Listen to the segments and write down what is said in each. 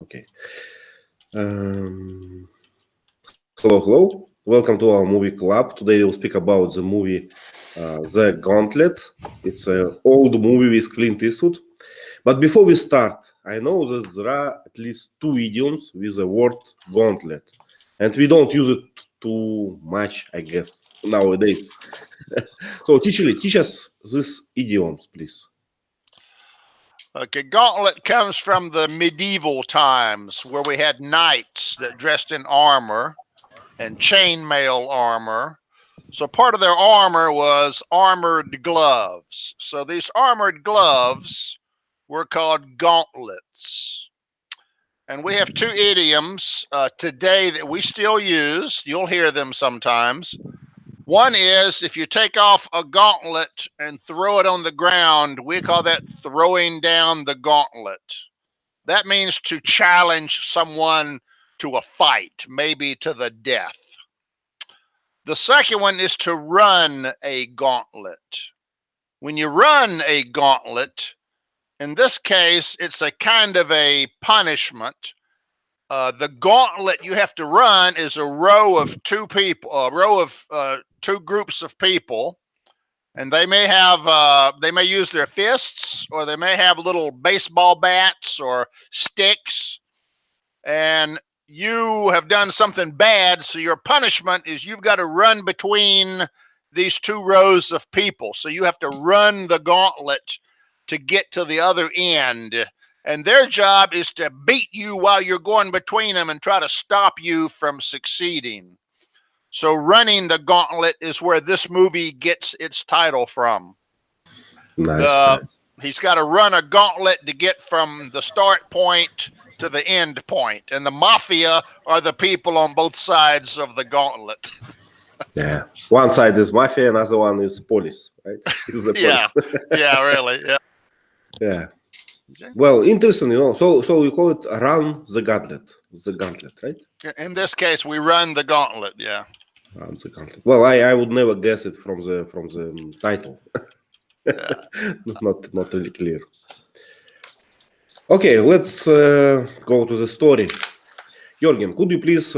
Okay. Hello. Welcome to our movie club. Today we'll speak about the movie The Gauntlet. It's an old movie with Clint Eastwood. But before we start, I know that there are at least two idioms with the word gauntlet. And we don't use it too much, I guess, nowadays. So, teach us these idioms, please. Okay, gauntlet comes from the medieval times where we had knights that dressed in armor and chainmail armor. So part of their armor was armored gloves. So these armored gloves were called gauntlets. And we have two idioms today that we still use. You'll hear them sometimes. One is if you take off a gauntlet and throw it on the ground, we call that throwing down the gauntlet. That means to challenge someone to a fight, maybe to the death. The second one is to run a gauntlet. When you run a gauntlet, in this case, it's a kind of a punishment. The gauntlet you have to run is a row of two people, two groups of people, and they may use their fists, or they may have little baseball bats or sticks, and you have done something bad, so your punishment is you've got to run between these two rows of people. So you have to run the gauntlet to get to the other end. And their job is to beat you while you're going between them and try to stop you from succeeding. So running the gauntlet is where this movie gets its title from. Nice. He's got to run a gauntlet to get from the start point to the end point. And the mafia are the people on both sides of the gauntlet. Yeah. One side is mafia, another one is police, right? Yeah. Yeah, really. Yeah. Yeah. Okay. Well, interesting, So we call it run the gauntlet. The gauntlet, right? In this case, we run the gauntlet. Yeah. Run the gauntlet. Well, I would never guess it from the title. Yeah. not really clear. Okay, let's go to the story. Jürgen, could you please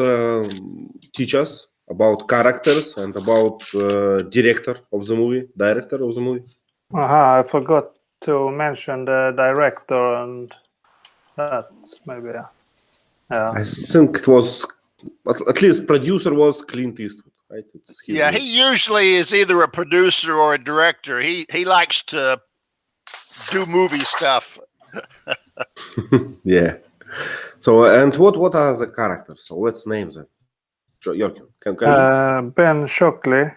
teach us about characters and about director of the movie? I forgot to mention the director, and that maybe. Yeah. I think it was at least producer was Clint Eastwood, right? Yeah, he usually is either a producer or a director. He likes to do movie stuff. Yeah. So, and what are the characters? So let's name them. Jürgen, can you? Ben Shockley,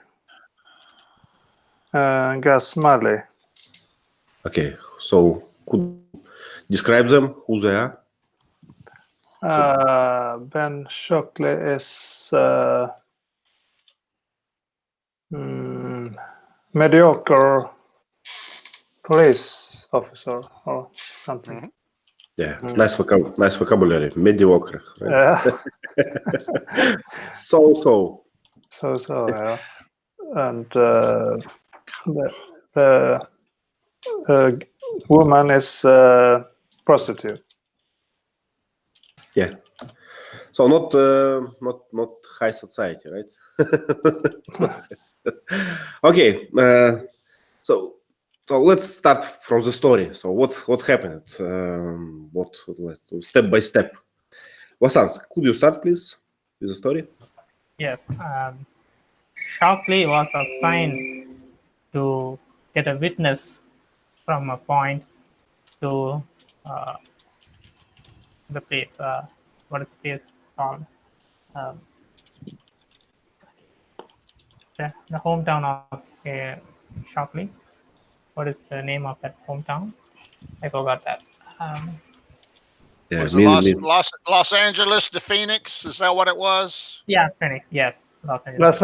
Gus Smalley. Okay, so could you describe them, who they are? Ben Shockley is mediocre police officer or something. Mm-hmm. Yeah, nice vocabulary. Mediocre. Right? Yeah. So. Yeah. And the woman is prostitute. Yeah. So not high society, right? Okay. So let's start from the story. So what happened? Let's step by step. Vasants, could you start, please, with the story? Yes. Shockley was assigned to get a witness from a point to the place. What is the place called? The hometown of Shockley. What is the name of that hometown? I forgot that. Yeah, Los Angeles to Phoenix? Is that what it was? Yeah, Phoenix. Yes, Los Angeles.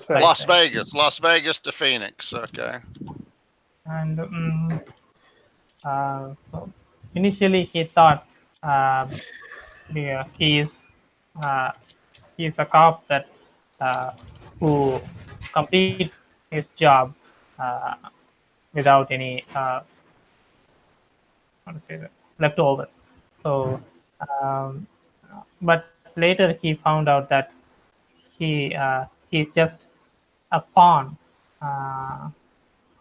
Las Vegas. Las Vegas to Phoenix. Okay. And so initially he thought he is a cop that who complete his job without any leftovers. So But later he found out that he's just a pawn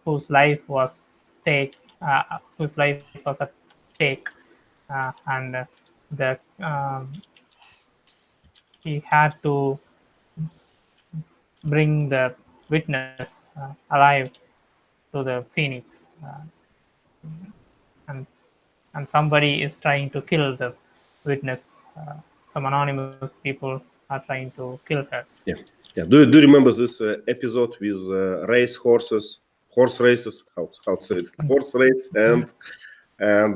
whose life was at stake, and the he had to bring the witness alive to the Phoenix, and somebody is trying to kill the witness. Some anonymous people are trying to kill her. Yeah. Do you remember this episode with horse races? How to say it? Horse race and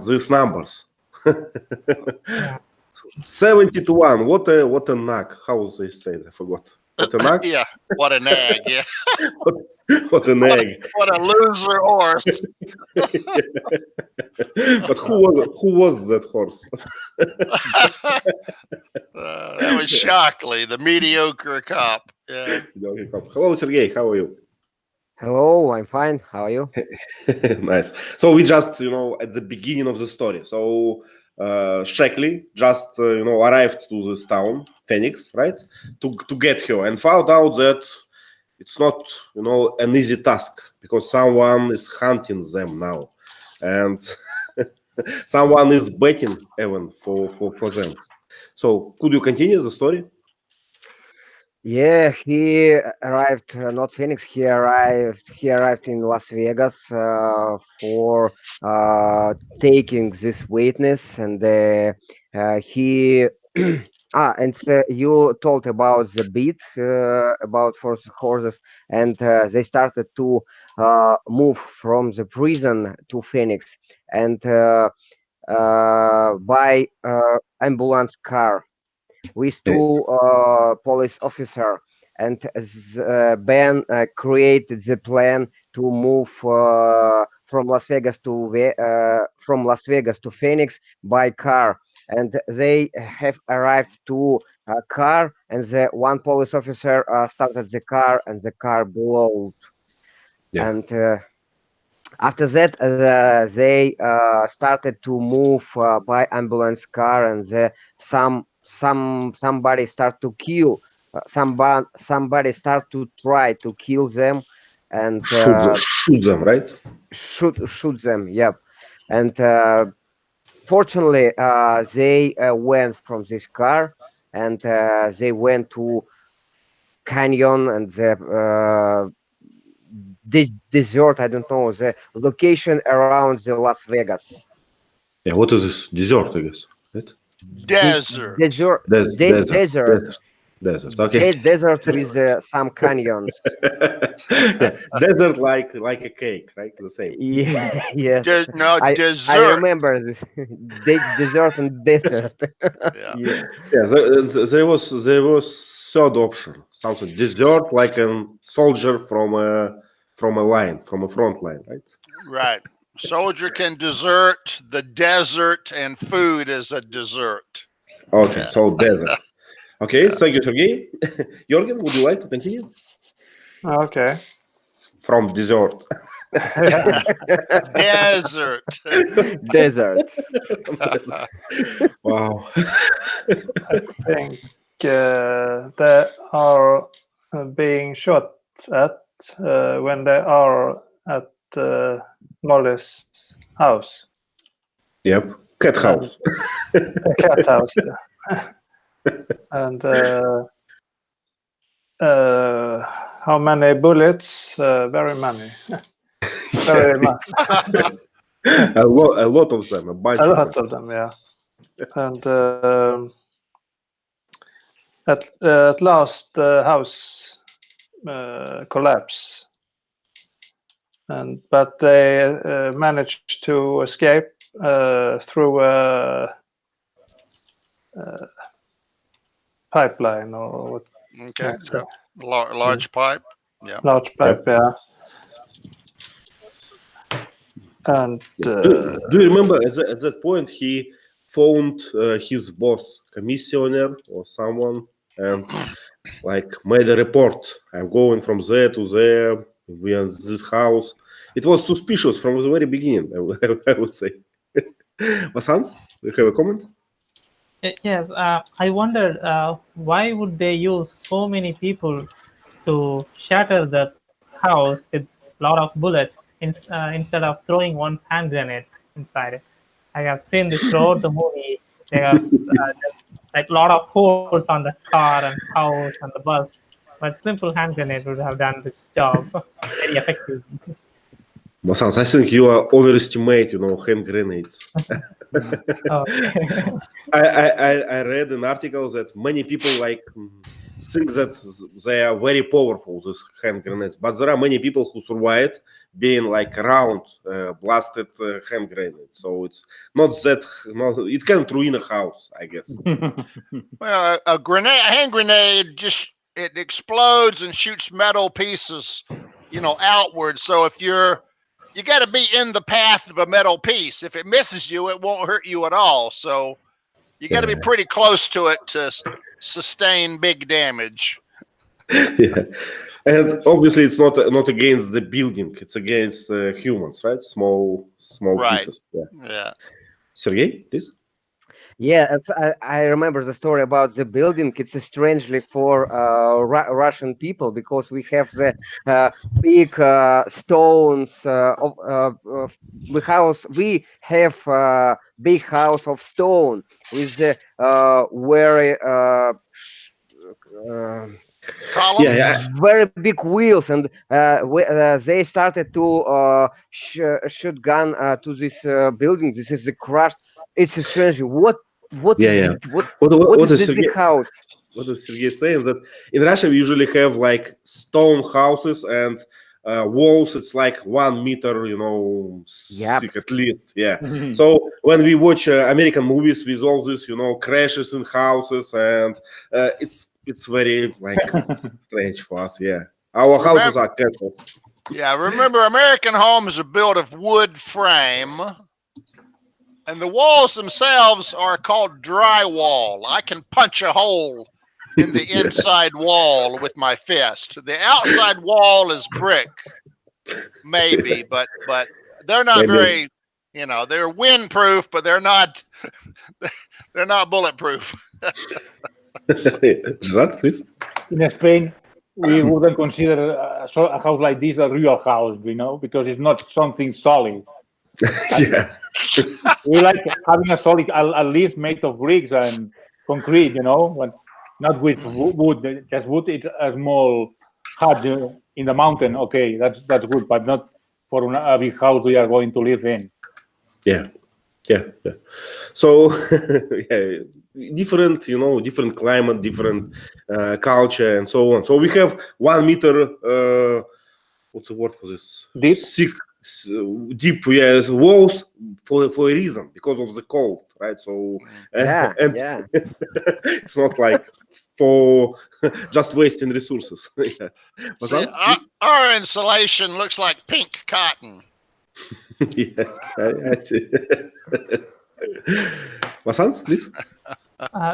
these numbers. Yeah. 70 to 1. What a nag. How they say it? I forgot. What a nag? Yeah, what a nag. Yeah, What a nag. what a loser horse. But who was that horse? That was Shockley, the mediocre cop. Yeah. Hello, Sergey. How are you? Hello, I'm fine. How are you? Nice. So we just, at the beginning of the story. So Shackley just, arrived to this town, Phoenix, right? To get her, and found out that it's not, an easy task because someone is hunting them now, and someone is betting even for them. So could you continue the story? Yeah, he arrived not Phoenix. He arrived in Las Vegas for taking this witness, and he and you told about the beat about horses, and they started to move from the prison to Phoenix, and by ambulance car with two police officer, and Ben created the plan to move from Las Vegas to Phoenix by car, and they have arrived to a car, and the one police officer started the car, and the car blew. Yeah. And after that, they started to move by ambulance car, and somebody start to kill somebody start to try to kill them, and Shoot them, right? shoot them. Yep. And fortunately, they went from this car, and they went to canyon, and this desert. I don't know the location around the Las Vegas. Yeah, what is this? Desert, I guess, right? Desert. Desert. Desert. Okay. Desert with some canyons. Yeah, desert like a cake, right? The same. Yeah, yes. Desert. I remember this. Desert and desert. Yeah. Yeah. Yeah, there was third option, something desert like a soldier from a front line, right? Right. Soldier can desert the desert, and food is a dessert. Okay, Yeah. so desert. Okay, thank you, Sergey. Jürgen, would you like to continue? Okay. From desert. Desert. Desert. Wow. I think they are being shot at when they are at Molly's house, Yep. Cat house. a cat house. And how many bullets? Very many. Very much. a lot of them, a bunch A of lot them. of them, yeah. And at last, the house collapsed, but they managed to escape through a pipeline, or what? Okay. Yeah. Large pipe. Yeah. Large pipe, yeah. And Do you remember at that point he phoned his boss, commissioner or someone, and made a report. I'm going from there to there. We are in this house. It was suspicious from the very beginning. I would say. Vasans, do you have a comment? Yes, I wondered why would they use so many people to shatter the house with a lot of bullets instead of throwing one hand grenade inside it. I have seen this throughout the movie. They have just, like a lot of holes on the car and house and the bus, but simple hand grenade would have done this job very effectively. Masans, I think you are overestimate, hand grenades. Okay. I read an article that many people think that they are very powerful, these hand grenades, but there are many people who survived being around blasted hand grenades. So it's not that it can ruin a house, I guess. Well, a hand grenade, it explodes and shoots metal pieces, outward. So if you got to be in the path of a metal piece. If it misses you, it won't hurt you at all. So you got to be pretty close to it to sustain big damage. Yeah, and obviously it's not against the building; it's against humans, right? Small Right. pieces. Yeah. Sergey, please. Yeah, I remember the story about the building. It's strangely for Russian people because we have the big stones of the house. We have big house of stone with the very Columns. Yeah. very big wheels, and they started to shoot gun to this building. This is the crushed. It's a strange. What is Yeah. it? What What is is this big Sergey? house? What is Sergey saying? That in Russia we usually have stone houses and walls. It's 1 meter, Yep. thick at least. Yeah. So when we watch American movies with all this, crashes in houses, and it's very strange for us. Yeah, our houses are castles. Yeah, remember American homes are built of wood frame, and the walls themselves are called drywall. I can punch a hole in the inside wall with my fist. The outside wall is brick, maybe, but they're not Maybe. very, they're windproof, but they're not bulletproof. Gerard, please. In Spain, we wouldn't consider a house like this a real house, because it's not something solid. Yeah. We like having a solid, at least made of bricks and concrete, but not with wood. Just wood. It's a small hut in the mountain. Okay, that's good, but not for a big house we are going to live in. Yeah. So different, different climate, different culture, and so on. So we have 1 meter. What's the word for this? Deep. Deep, yes, walls for a reason, because of the cold, right? So Yeah, and yeah. it's not for just wasting resources. Yeah. See, our insulation looks like pink cotton. Yeah, I see. Vasants, please.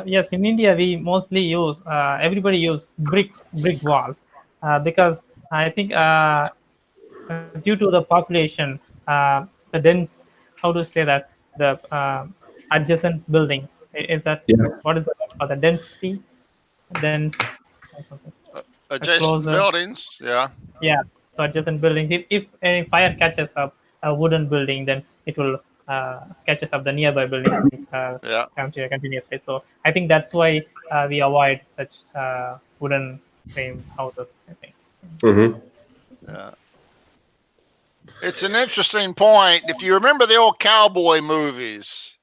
Yes, in India we mostly use everybody use brick walls because I think due to the population, the dense, how to say that, the adjacent buildings, is that what is the word for the density? Dense or something. Adjacent buildings, yeah. Yeah, so adjacent buildings. If any fire catches up a wooden building, then it will catches up the nearby buildings continuously. So I think that's why we avoid such wooden frame houses, I think. Mm-hmm. Yeah. It's an interesting point. If you remember the old cowboy movies,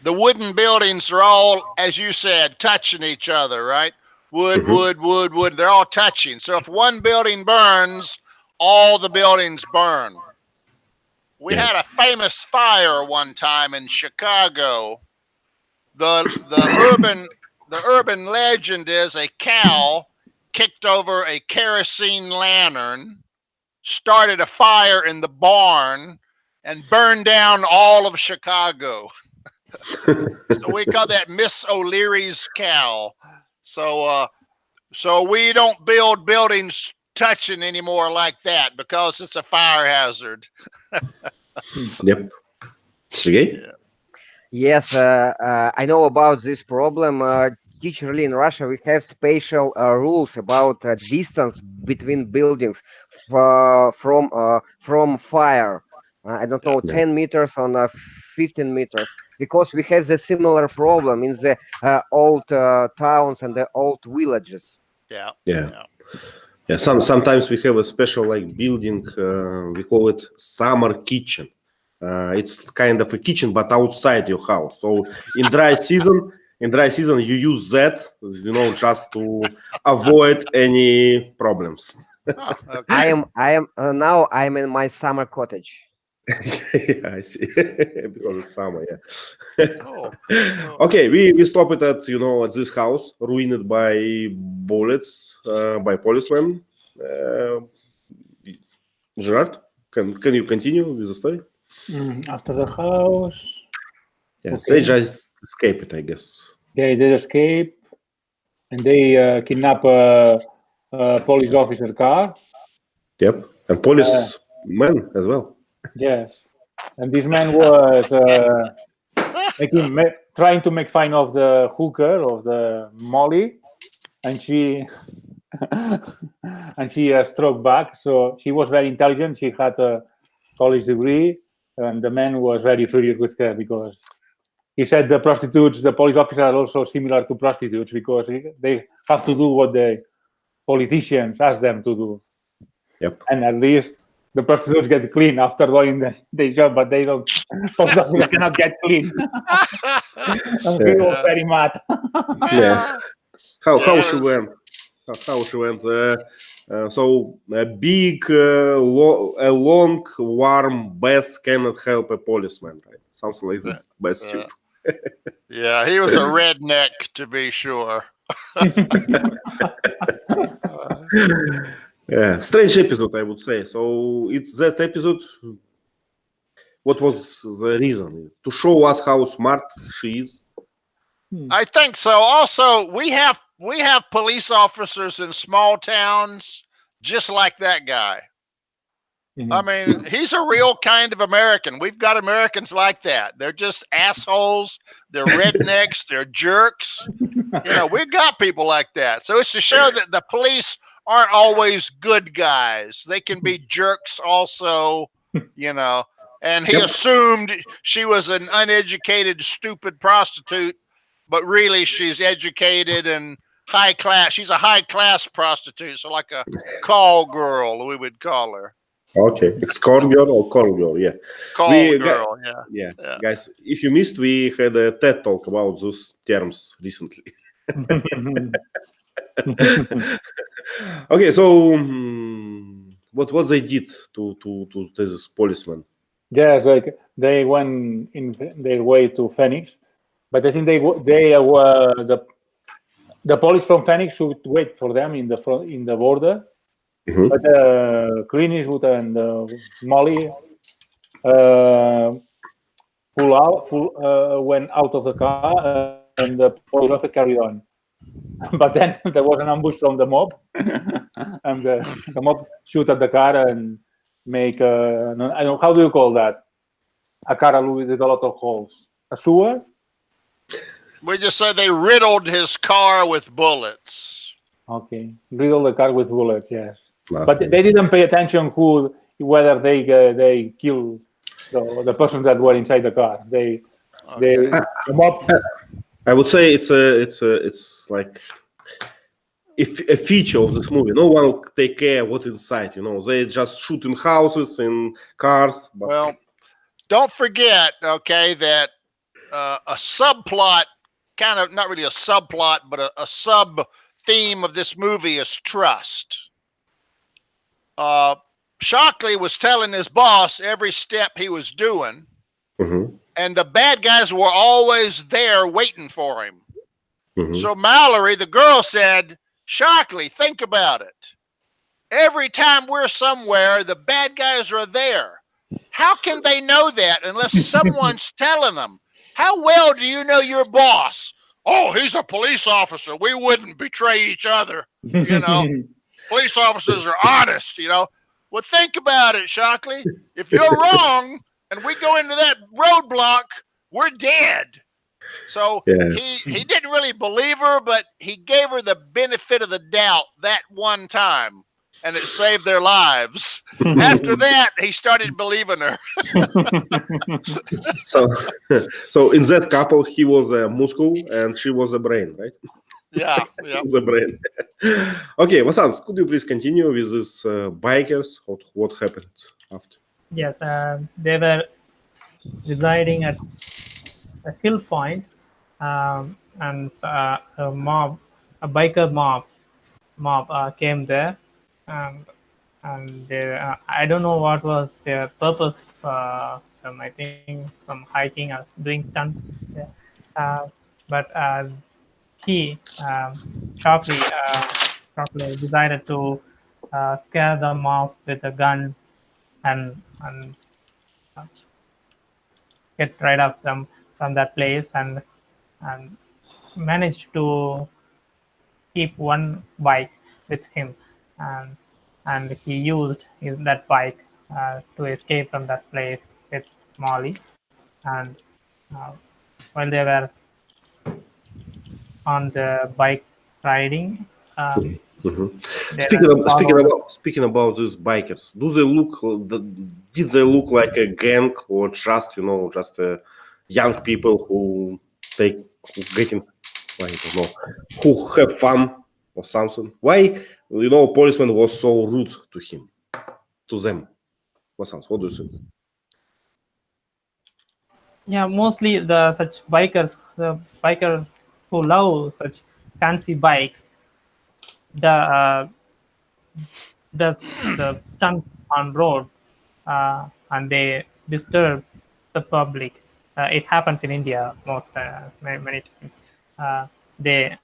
the wooden buildings are all, as you said, touching each other, right? Wood, wood. They're all touching. So if one building burns, all the buildings burn. We had a famous fire one time in Chicago. The urban legend is a cow kicked over a kerosene lantern, started a fire in the barn, and burned down all of Chicago. So we call that Miss O'Leary's cow. So we don't build buildings touching anymore like that because it's a fire hazard. Yep. Sergey? Yes, I know about this problem. Teacherly in Russia, we have special rules about distance between buildings from fire. I don't Yeah, know, Yeah. 10 meters on 15 meters, because we have the similar problem in the old towns and the old villages. yeah, Yeah. yeah. Yeah. Sometimes we have a special like building. We call it summer kitchen. It's kind of a kitchen, but outside your house. So in dry season, you use that, just to avoid any problems. Oh, I okay. am I am now I'm in my summer cottage. Yeah, I see. Because it's summer, yeah. Cool. Cool. Okay, we stop it at this house, ruined by bullets, by policemen. Uh, Gerard, can you continue with the story? After the house, Yes, okay. they just escape it, I guess. They escape and they kidnap a police officer car. Yep, and policemen as well. Yes, and this man was trying to make fun of the hooker of the Molly, and she and she struck back. So she was very intelligent. She had a college degree, and the man was very furious with her because he said the police officers are also similar to prostitutes because they have to do what the politicians ask them to do. Yep. And at least the prostitutes get clean after doing the job, but they don't. Police officers cannot get clean. And he was very mad. Yeah. How Yeah, she it's- went? How she went? So a big, a long, warm bath cannot help a policeman, right? Something like this. Bath tube. Yeah, he was a redneck to be sure. Yeah, strange episode, I would say. So it's that episode. What was the reason? To show us how smart she is. I think so. Also, we have police officers in small towns just like that guy. I mean, he's a real kind of American. We've got Americans like that. They're just assholes. They're rednecks. They're jerks. We've got people like that. So it's to show that the police aren't always good guys. They can be jerks also, And he assumed she was an uneducated, stupid prostitute, but really she's educated and high class. She's a high class prostitute. So like a call girl, we would call her. Okay, it's call girl or call girl, yeah. Call We girl, Yeah, Yeah. guys, if you missed, we had a TED talk about those terms recently. Okay, so what they did to this policeman? Yes, like they went in their way to Phoenix, but I think they were the police from Phoenix should wait for them in the border. Mhm. But Clint Eastwood and Molly went out of the car, and the police officer carried on. But then there was an ambush from the mob, and the mob shoot at the car and make I don't know, how do you call that? A car with a lot of holes. A sewer? We just said they riddled his car with bullets. Okay, riddle the car with bullets. Yes, Okay. but they didn't pay attention whether they killed the person that were inside the car. The mob. I would say it's like a feature of this movie. No one will take care what inside. They just shoot in houses and cars. But Well, don't forget, okay, that a subplot, kind of not really a subplot, but a sub theme of this movie is trust. Shockley was telling his boss every step he was doing, Mhm, and the bad guys were always there waiting for him. mhm. So Mallory, the girl, said, Shockley, think about it. Every time we're somewhere, the bad guys are there. How can they know that unless someone's telling them? How well do you know your boss? Oh, he's a police officer. We wouldn't betray each other. Police officers are honest, Well, think about it, Shockley. If you're wrong and we go into that roadblock, we're dead. So Yeah. he didn't really believe her, but he gave her the benefit of the doubt that one time, and it saved their lives. After that, he started believing her. So, so in that couple, he was a muscle and she was a brain, right? Yeah. The brain. Okay, Vasants, could you please continue with these bikers? What happened after? Yes, they were residing at a hill point, and a biker mob came there, and they, I don't know what was their purpose. I think some hiking or doing stunt. Yeah. But he sharply decided to scare them off with a gun and get rid of them from that place, and managed to keep one bike with him, and he used that bike to escape from that place with Molly. And uh, while they were on the bike riding, they Speaking about these bikers, do they look? Did they look like a gang or just just young people who getting, I don't know, who have fun or something? Why policeman was so rude to them? What do you think? Yeah, mostly such bikers who love such fancy bikes, the does the stunts on road, and they disturb the public. It happens in India many times. They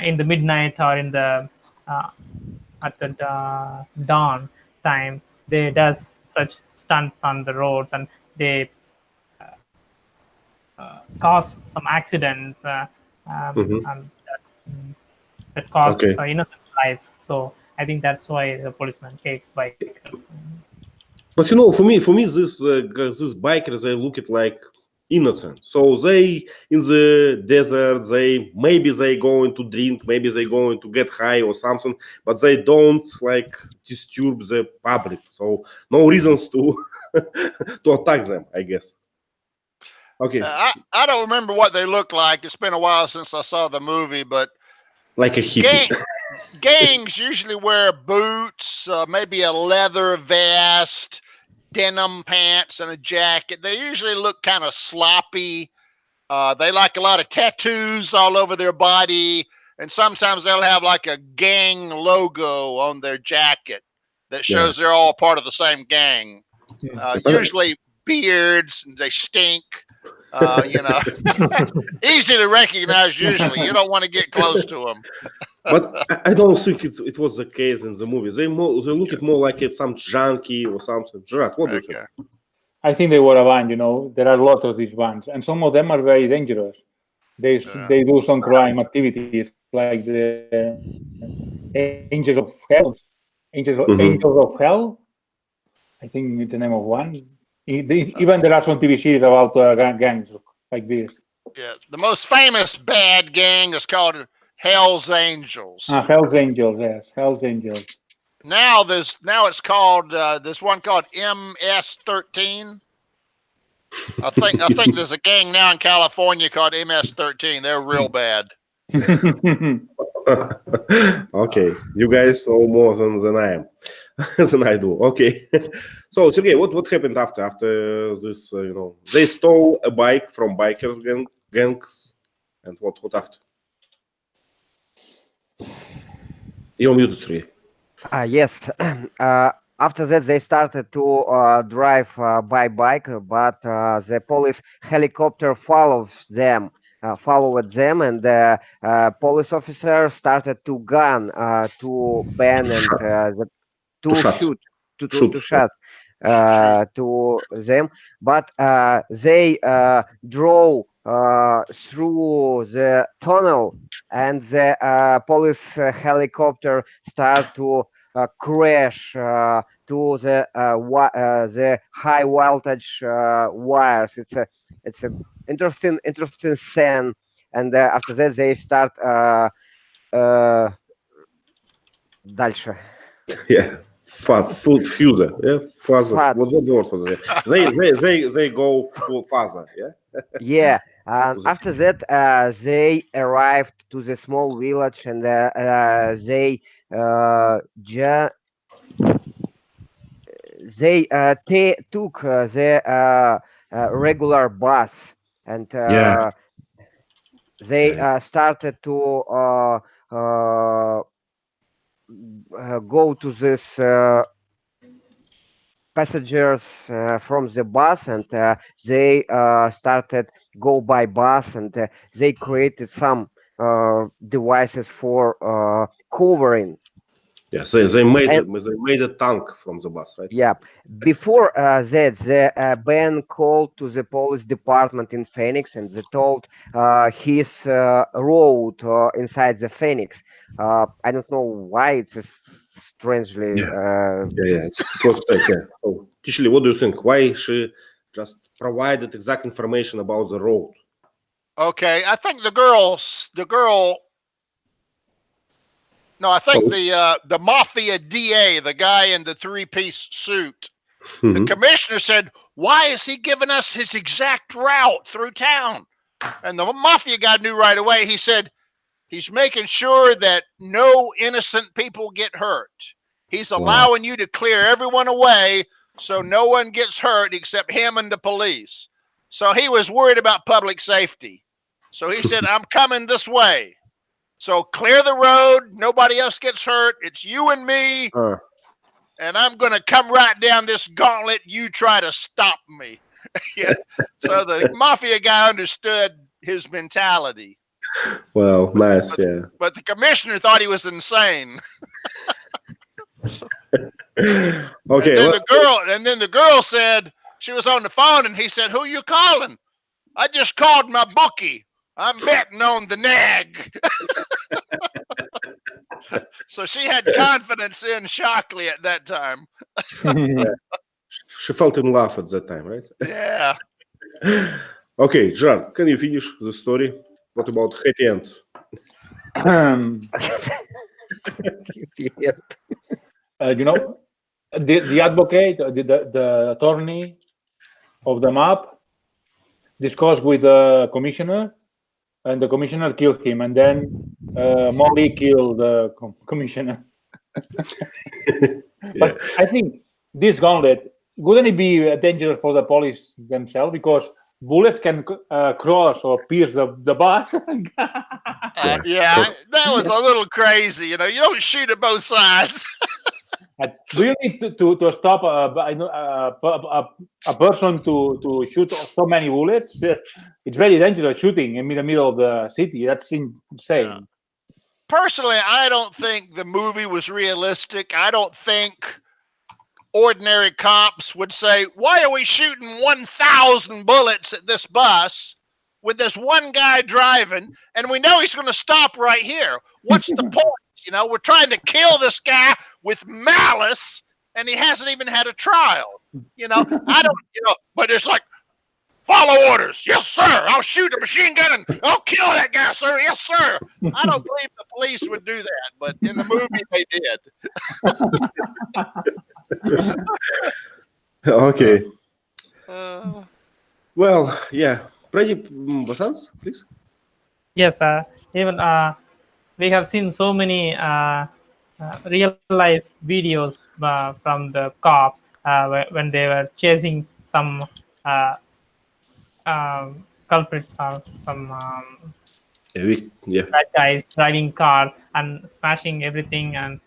in the midnight or in the at the dawn time, they does such stunts on the roads, and they cause some accidents, and that costs Okay. innocent lives. So I think that's why the policeman hates bikers. But for me, these bikers, they look it like innocent. So they in the desert, they going to drink, maybe they going to get high or something, but they don't like disturb the public. So no reasons to to attack them, I guess. Okay, I don't remember what they look like. It's been a while since I saw the movie, but like a hippie. gangs usually wear boots, maybe a leather vest, denim pants, and a jacket. They usually look kind of sloppy. They like a lot of tattoos all over their body, and sometimes they'll have like a gang logo on their jacket that shows they're all part of the same gang. Usually beards, and they stink. Easy to recognize. Usually, you don't want to get close to them. But I don't think it was the case in the movie. They look it more like it's some junkie or something. Gerard, what do you think? I think they were a band. There are a lot of these bands, and some of them are very dangerous. They do some crime activities, like the Angels of Hell. Angels of Hell, I think is the name of one. Even there are some TV series about gangs like this. Yeah, the most famous bad gang is called Hell's Angels. Hell's Angels, yes, Hell's Angels. Now it's called there's one called MS-13. I think there's a gang now in California called MS-13. They're real bad. Okay, you guys know more than I am, than I do. Okay, so Sergey, what happened after this? They stole a bike from bikers gangs, and what after? You're muted, Sergey. Yes. After that, they started to drive by bike, but the police helicopter followed them, and the police officer started to gun to ban and to shoot to them, but they drove through the tunnel, and the police helicopter start to crash to the high voltage wires. It's a interesting scene, and after that they start дальше. Yeah. Further. Yeah. Further. Fat. What was it? They go further. Yeah. Yeah, and To the after that, they arrived to the small village, and they ja they took the regular bus, and yeah. they Yeah. started to go to this passengers from the bus, and they started go by bus, and they created some devices for covering. Yeah. They And made a tank from the bus, right? yeah, before that, the Ben called to the police department in Phoenix, and they told his road inside the Phoenix. I don't know why it's strangely. Yeah. Yeah. It's because yeah. Oh, Tishli, what do you think? Why she just provided exact information about the road? Okay, I think the girl. No, I think Oh. the mafia DA, the guy in the three-piece suit, the Mhm. commissioner said, "Why is he giving us his exact route through town?" And the mafia guy knew right away. He said, "He's making sure that no innocent people get hurt. He's Wow. allowing you to clear everyone away so no one gets hurt except him and the police." So he was worried about public safety. So he said, "I'm coming this way. So clear the road. Nobody else gets hurt. It's you and me. And I'm going to come right down this gauntlet. You try to stop me." Yeah. So the mafia guy understood his mentality. Well, nice. Yeah. But the commissioner thought he was insane. Okay. And then the girl said, she was on the phone, and he said, "Who you calling?" "I just called my bookie. I'm betting on the nag." So she had confidence in Shockley at that time. She felt in love at that time, right? Yeah. Okay, Gerard, can you finish the story? What about happy end? You know, the advocate, the attorney of the map, discussed with the commissioner, and the commissioner killed him, and then Molly killed the commissioner. But I think this gauntlet, wouldn't it be dangerous for the police themselves, because bullets can cross or pierce the bus? Yeah, that was a little crazy. You know, you don't shoot at both sides. Do you need to stop a person to shoot so many bullets? It's very dangerous shooting in the middle of the city. That's insane. Yeah. Personally, I don't think the movie was realistic. I don't think ordinary cops would say, "Why are we shooting 1,000 bullets at this bus with this one guy driving, and we know he's going to stop right here? What's the point? You know, we're trying to kill this guy with malice, and he hasn't even had a trial." You know, I don't, but it's like, "Follow orders. Yes, sir. I'll shoot a machine gun and I'll kill that guy, sir. Yes, sir." I don't believe the police would do that, but in the movie they did. Okay. Well, yeah. Basans, please. Yes, even we have seen so many real life videos from the cops when they were chasing some culprits or some bad guys driving cars and smashing everything and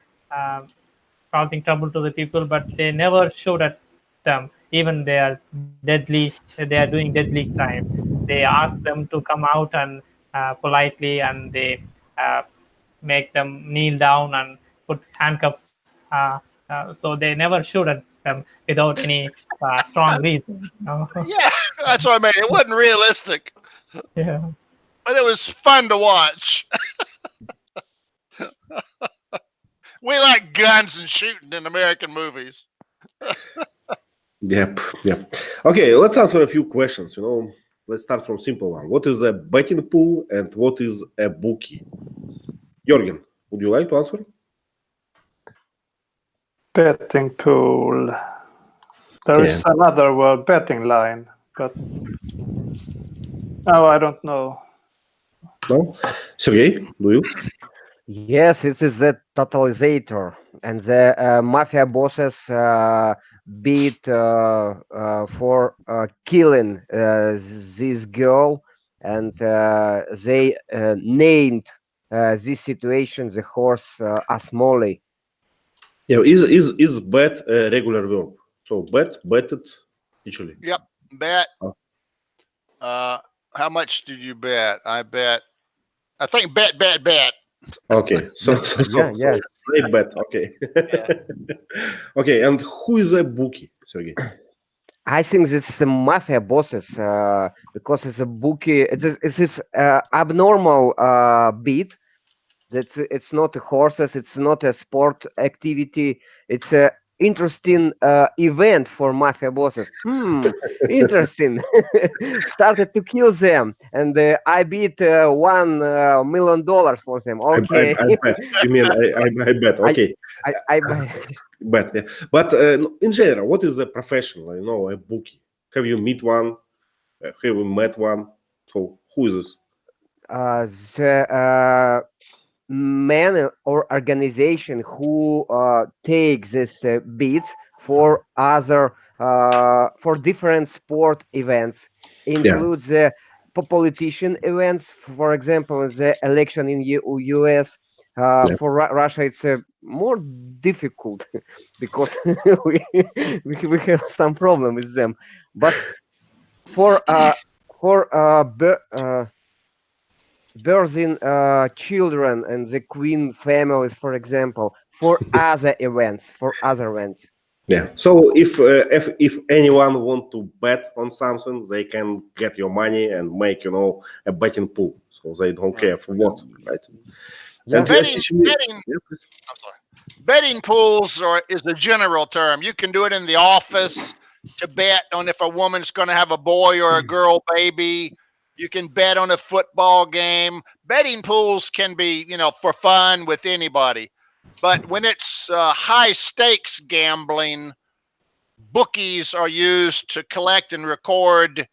causing trouble to the people, but they never showed at them. Even they are doing deadly crime. They ask them to come out and politely, and they make them kneel down and put handcuffs. So they never shoot at them without any strong reason. Yeah, that's what I mean. It wasn't realistic. Yeah. But it was fun to watch. We like guns and shooting in American movies. Yep. Okay, let's answer a few questions. let's start from simple one. What is a betting pool and what is a bookie? Jorgen, would you like to answer? Betting pool. There is another word, betting line, but no, I don't know. No? Sergey, do you? Yes, it is a totalizator, and the mafia bosses beat for killing this girl, and they named this situation the horse Asmoli. Yeah, is bet a regular verb? So betted, literally. Yep. Bet. Oh. How much did you bet? I think bet. Okay, so Yeah. say bet. Okay. Yeah. Okay, and who is a bookie, Sergey? I think it's the mafia bosses because it's a bookie. It's abnormal beat. It's not a horses. It's not a sport activity. It's a interesting event for mafia bosses. Interesting. Started to kill them, and I beat $1 million for them. Okay. I bet. You mean I bet? Okay, I bet. Yeah. But in general, what is a professional? A bookie. Have you met one? Have you met one? So who is this? the man or organization who takes this beats for other for different sport events includes the politician events, for example the election in US. For Russia it's more difficult because we have some problem with them, but for birthing children and the queen families, for example, for other events. Yeah. So if anyone want to bet on something, they can get your money and make a betting pool. So they don't care for what, right? Yeah. And Betting. Yeah, please. I'm sorry. Betting pools is a general term. You can do it in the office to bet on if a woman's going to have a boy or a girl baby. You can bet on a football game. Betting pools can be, for fun with anybody. But when it's high stakes gambling, bookies are used to collect and record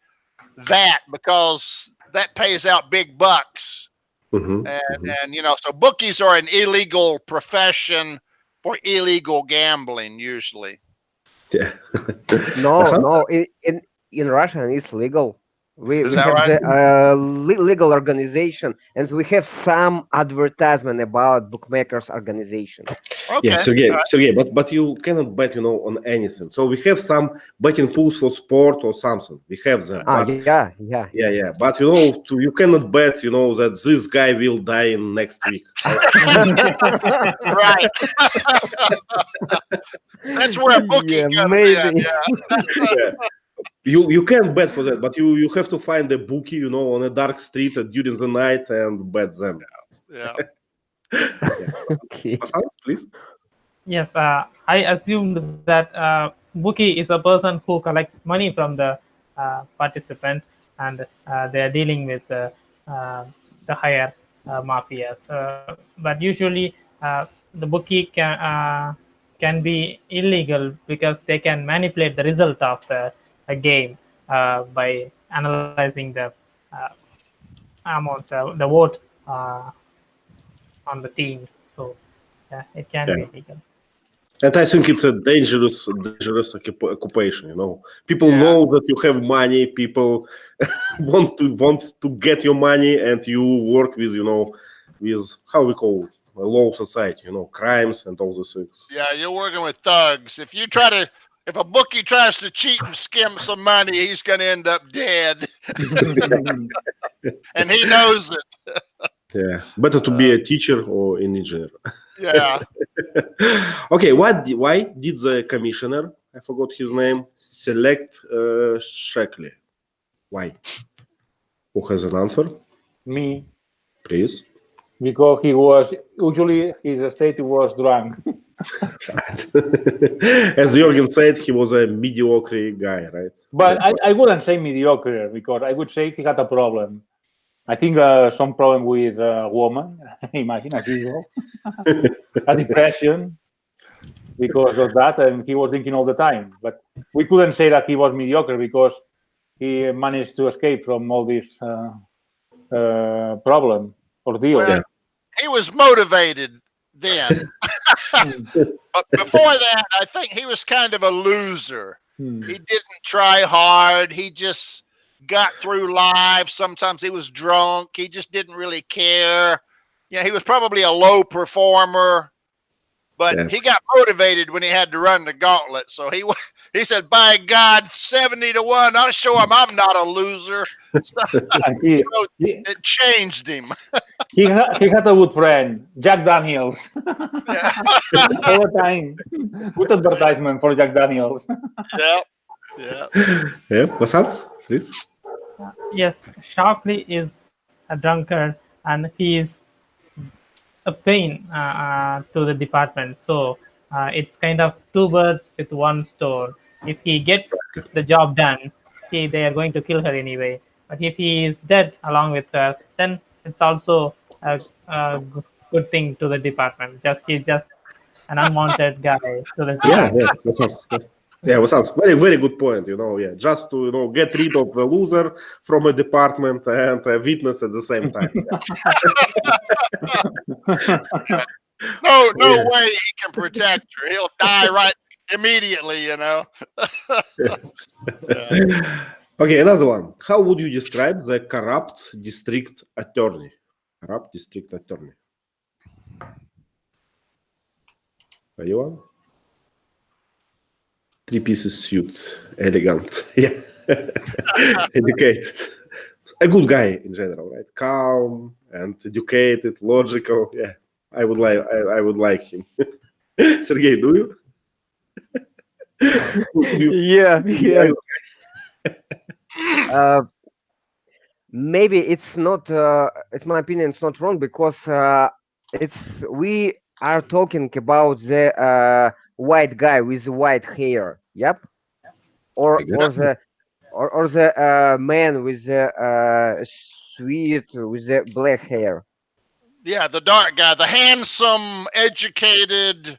that because that pays out big bucks. Mhm, And so bookies are an illegal profession for illegal gambling usually. Yeah. No, in Russia it's legal. We Is that have right? the legal organization, and we have some advertisement about bookmakers organization. Okay. Yeah, Sergey, All right. Sergey, but you cannot bet, on anything. So we have some betting pools for sport or something. We have them. But Yeah. But you cannot bet, that this guy will die in next week. Right. That's where a bookie comes maybe. in. Yeah. Yeah. You can bet for that, but you have to find a bookie, on a dark street during the night and bet them. Yeah. Okay. Hassan, please. Yes, I assumed that bookie is a person who collects money from the participant, and they are dealing with the higher mafias. But usually, the bookie can be illegal because they can manipulate the result of a game by analyzing the amount, the vote on the teams. So it can be illegal. And I think it's a dangerous occupation. People know that you have money. People want to get your money, and you work with with how we call it, a low society. Crimes and all these things. Yeah, you're working with thugs. If a bookie tries to cheat and skim some money, he's going to end up dead. And he knows it. Yeah, better to be a teacher or an engineer. Yeah. Okay, why did the commissioner, I forgot his name, select Sheckley? Why? Who has an answer? Me, Please. because his state was drunk. As Jürgen said, he was a mediocre guy, right? But I wouldn't say mediocre, because I would say he had a problem. I think some problem with a woman, imagine, as usual. A depression because of that, and he was thinking all the time. But we couldn't say that he was mediocre, because he managed to escape from all this problem or deal. Well, he was motivated then. But before that, I think he was kind of a loser. He didn't try hard. He just got through life. Sometimes he was drunk. He just didn't really care. Yeah, he was probably a low performer, but he got motivated when he had to run the gauntlet. So he said, "By God, 70-1, I'll show him I'm not a loser." So it changed him. He had a good friend, Jack Daniels. All the time. Good advertisement for Jack Daniels. Yeah, Vasant, please. Yes, Shockley is a drunkard, and he is a pain to the department. So it's kind of two birds with one stone. If he gets the job done, they are going to kill her anyway. But if he is dead along with her, then it's also a good thing to the department. He's just an unwanted guy to the department. Vasant, very, very good point. Just to get rid of the loser from a department and a witness at the same time. No way he can protect her. He'll die right immediately. Okay, another one. How would you describe the corrupt district attorney? Corrupt district attorney. Anyone? Three-piece suit, elegant, educated. A good guy in general, right? Calm and educated, logical. Yeah, I would like him. Sergey, do you? Yeah. Maybe it's not. It's my opinion. It's not wrong, because we are talking about the white guy with the white hair. Yep. Or the man with the sweet with the black hair. Yeah, the dark guy, the handsome, educated,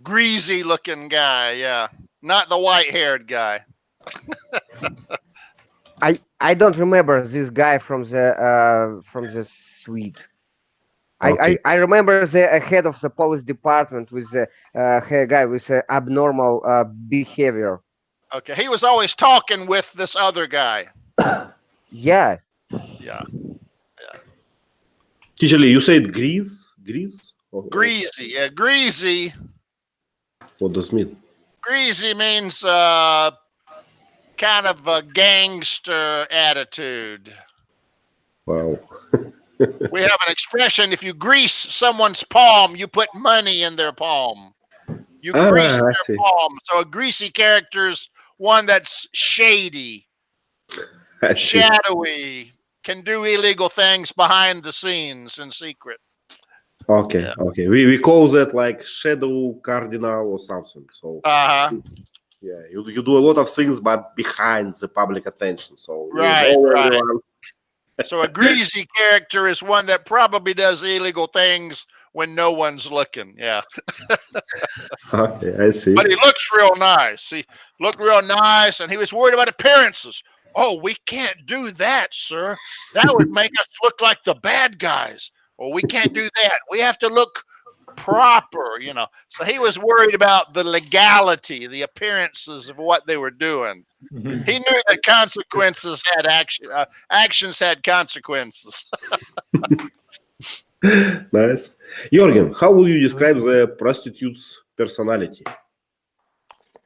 greasy-looking guy. Yeah, not the white-haired guy. I don't remember this guy from the suite. Okay. I remember the head of the police department with the hair guy with abnormal behavior. Okay, he was always talking with this other guy. Yeah. Usually, you said grease? Greasy. Yeah, greasy. What does it mean? Greasy means kind of a gangster attitude. Wow. We have an expression: if you grease someone's palm, you put money in their palm. You grease their palm. So a greasy character is one that's shady, shadowy, can do illegal things behind the scenes in secret. Okay. We call that like shadow cardinal or something. So you do a lot of things, but behind the public attention. So right. So a greasy character is one that probably does illegal things when no one's looking. Yeah. Okay, I see. But he looks real nice. He looked real nice, and he was worried about appearances. Oh, we can't do that, sir. That would make us look like the bad guys. Or we can't do that. We have to look proper, So he was worried about the legality, the appearances of what they were doing. He knew that consequences had actions had consequences. Nice. Jürgen, how would you describe the prostitute's personality?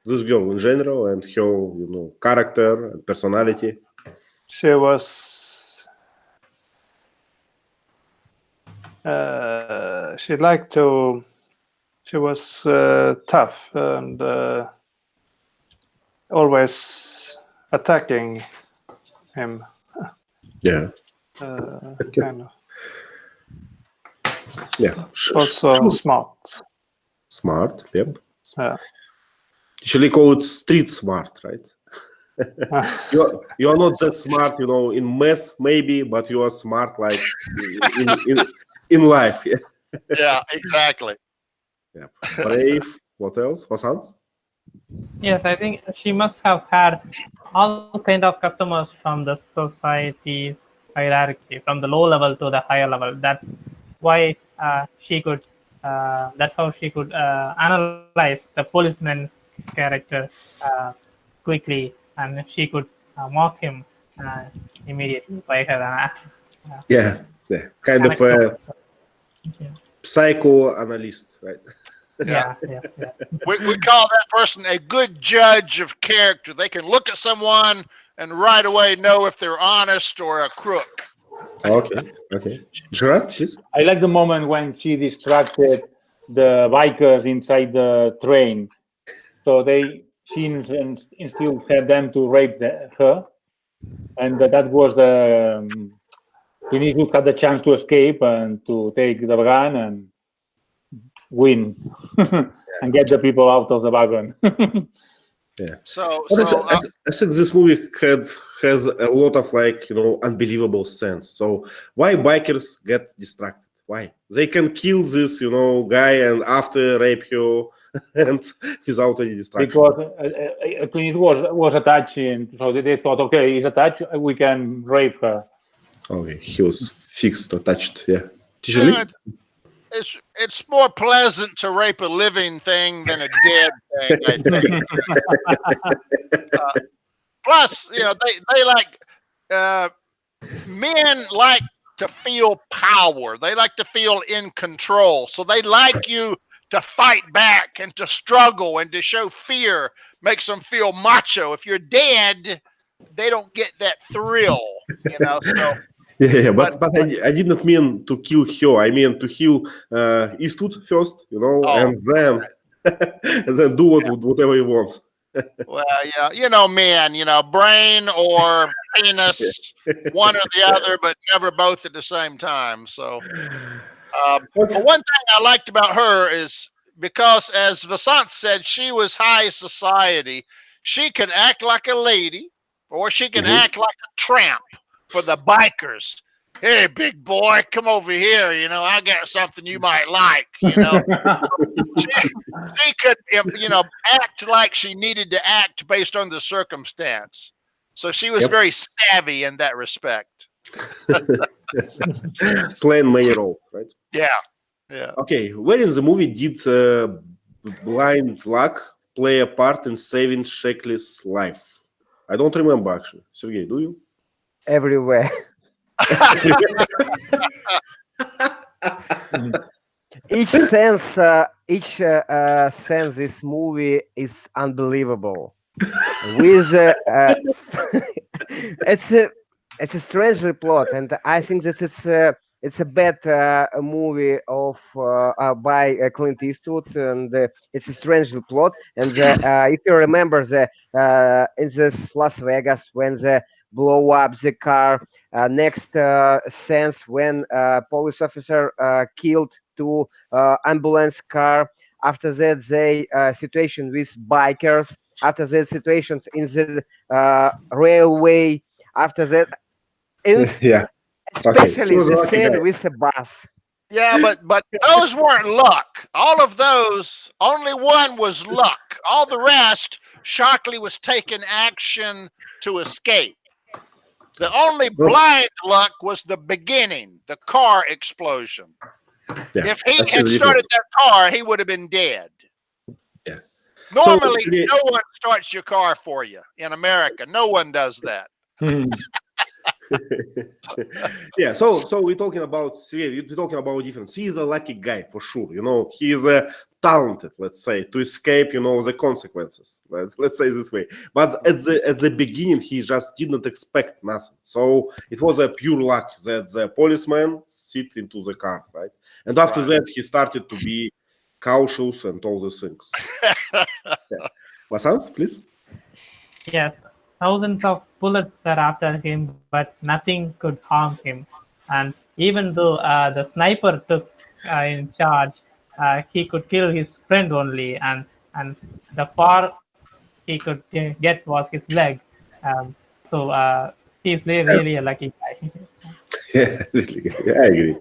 This girl in general and her, character and personality. She was. She was tough and always attacking him. Yeah. Kind of. Yeah. Also smart. Smart. Yep. Yeah. Usually call it street smart, right? You are not that smart, in math maybe, but you are smart like in life. Yeah. Yeah, exactly. Yeah. Brave. What else? Vasants? Yes, I think she must have had all kind of customers from the society's hierarchy, from the low level to the higher level. That's why she could. That's how she could analyze the policeman's character uh, quickly, and she could mock him uh, immediately by her Yeah. Kind of anecdote. a Yeah, psychoanalyst, right? yeah. We call that person a good judge of character. They can look at someone and right away know if they're honest or a crook. Okay. Gerard, please. I like the moment when she distracted the bikers inside the train. So she instilled them to rape her. And that was the Clint Eastwood had the chance to escape and to take the gun and win and get the people out of the wagon. Yeah. So I think this movie has a lot of unbelievable sense. So why bikers get distracted? Why they can kill this guy and after rape her and without any distraction? Because Clint Eastwood was attached, and so they thought, okay, he's attached, we can rape her. Okay, he was fixed, attached. Yeah. it's more pleasant to rape a living thing than a dead thing, I think. Plus, they like men like to feel power. They like to feel in control. So they like you to fight back and to struggle and to show fear. Makes them feel macho. If you're dead, they don't get that thrill, So. Yeah, but I did not mean to kill her. I mean to kill Eastwood first, and then and then do whatever you want. Well, yeah, men, brain or penis, one or the other, but never both at the same time. So, but one thing I liked about her is because, as Vasant said, she was high society. She could act like a lady, or she could act like a tramp for the bikers. Hey, big boy, come over here. I got something you might like. She could, act like she needed to act based on the circumstance. So she was very savvy in that respect. Playing many roles, right? Yeah. Okay, where in the movie did blind luck play a part in saving Sheckley's life? I don't remember actually. Sergey, do you? Everywhere. Each sense this movie is unbelievable. With it's a strangely plot, and I think that it's a bad movie of by Clint Eastwood, and it's a strangely plot. And if you remember in this Las Vegas when they blow up the car, next sense when police officer killed two ambulance car. After that, they situation with bikers. After that, situations in the railway. After that, Yeah. especially Okay. the scene with the bus. Yeah, but those weren't luck. All of those, only one was luck. All the rest, Shockley was taking action to escape. The only blind luck was the beginning, the car explosion. Yeah, if he had started that car, he would have been dead. Yeah. Normally, no one starts your car for you in America. No one does that. Yeah, so we're talking about difference. He is a lucky guy for sure. He is talented, let's say, to escape, the consequences. Let's say this way. But at the beginning, he just didn't expect nothing. So it was a pure luck that the policeman sit into the car, right? And after that, he started to be cautious and all these things. Yeah. Vasants, please. Yes, thousands of bullets were after him, but nothing could harm him. And even though the sniper took in charge, he could kill his friend only, and the far he could get was his leg. So he's really a lucky guy. Yeah, really, I agree.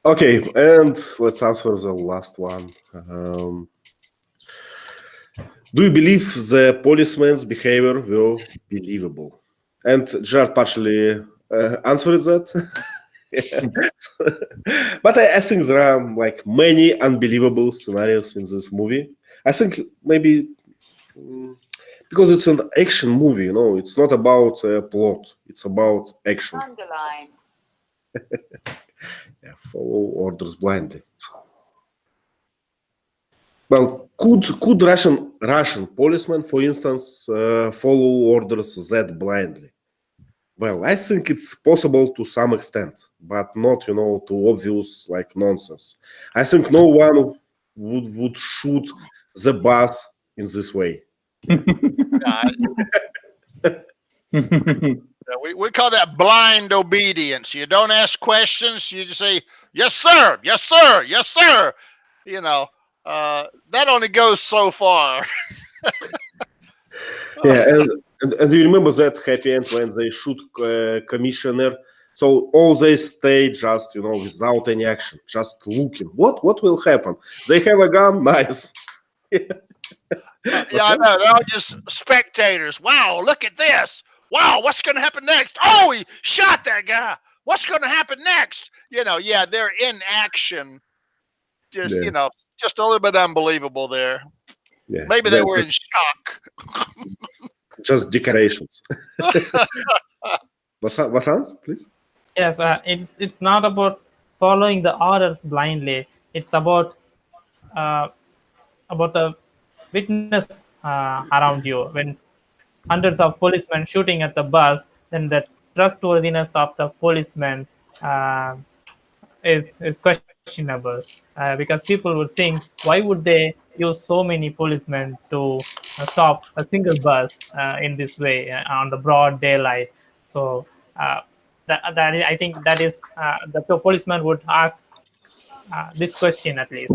Okay, and let's answer the last one. Do you believe the policeman's behavior were believable? And Gerard partially answered that. But I think there are like many unbelievable scenarios in this movie. I think maybe because it's an action movie, you know, it's not about plot, it's about action. Underline. Yeah, follow orders blindly. Well, could Russian policemen, for instance, follow orders that blindly? Well, I think it's possible to some extent, but not, you know, to obvious like nonsense. I think no one would shoot the bus in this way. We call that blind obedience. You don't ask questions. You just say, yes, sir. Yes, sir. Yes, sir. You know, that only goes so far. Yeah, and you remember that happy end when they shoot commissioner? So all they stay just, you know, without any action, just looking. What will happen? They have a gun, nice. Yeah, I know. They're all just spectators. Wow, look at this. Wow, what's going to happen next? Oh, he shot that guy. What's going to happen next? You know, yeah, they're in action. Just, Yeah. you know, just a little bit unbelievable there. Yeah, Maybe they were in shock. just decorations. Vasans, please. Yes, it's not about following the orders blindly. It's about a witness around you. When hundreds of policemen shooting at the bus, then the trustworthiness of the policeman is questionable, because people would think, why would they use so many policemen to stop a single bus in this way on the broad daylight? So I think that is the policeman would ask this question at least.